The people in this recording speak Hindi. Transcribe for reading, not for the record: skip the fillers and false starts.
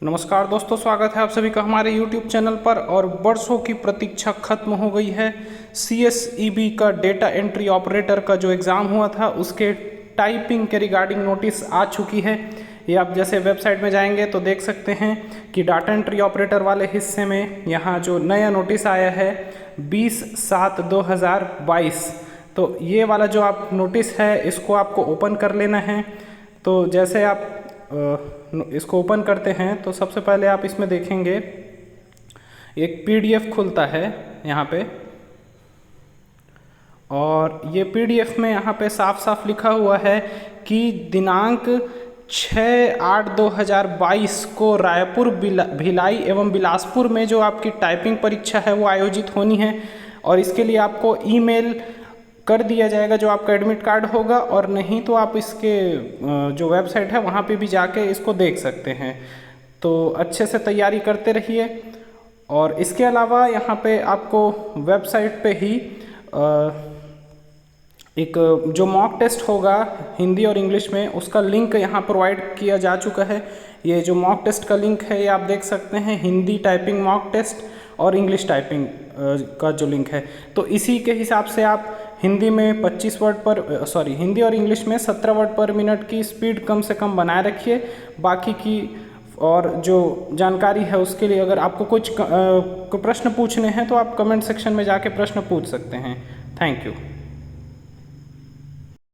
नमस्कार दोस्तों, स्वागत है आप सभी का हमारे YouTube चैनल पर। और वर्षों की प्रतीक्षा खत्म हो गई है। CSEB का डेटा एंट्री ऑपरेटर का जो एग्ज़ाम हुआ था उसके टाइपिंग के रिगार्डिंग नोटिस आ चुकी है। ये आप जैसे वेबसाइट में जाएंगे तो देख सकते हैं कि डाटा एंट्री ऑपरेटर वाले हिस्से में यहाँ जो नया नोटिस आया है 20/7/2022। तो ये वाला जो आप नोटिस है इसको आपको ओपन कर लेना है। तो जैसे आप इसको ओपन करते हैं तो सबसे पहले आप इसमें देखेंगे एक PDF खुलता है यहाँ पे, और ये PDF में यहाँ पे साफ साफ लिखा हुआ है कि दिनांक 6/8/2022 को रायपुर, भिलाई एवं बिलासपुर में जो आपकी टाइपिंग परीक्षा है वो आयोजित होनी है। और इसके लिए आपको ईमेल कर दिया जाएगा जो आपका एडमिट कार्ड होगा, और नहीं तो आप इसके जो वेबसाइट है वहाँ पे भी जाके इसको देख सकते हैं। तो अच्छे से तैयारी करते रहिए। और इसके अलावा यहाँ पे आपको वेबसाइट पे ही एक जो मॉक टेस्ट होगा हिंदी और इंग्लिश में उसका लिंक यहाँ प्रोवाइड किया जा चुका है। ये जो मॉक टेस्ट का लिंक है ये आप देख सकते हैं, हिंदी टाइपिंग मॉक टेस्ट और इंग्लिश टाइपिंग का जो लिंक है। तो इसी के हिसाब से आप हिंदी में 25 वर्ड पर हिंदी और इंग्लिश में 17 वर्ड पर मिनट की स्पीड कम से कम बनाए रखिए। बाकी की और जो जानकारी है उसके लिए अगर आपको कुछ प्रश्न पूछने हैं तो आप कमेंट सेक्शन में जाके प्रश्न पूछ सकते हैं। Thank you.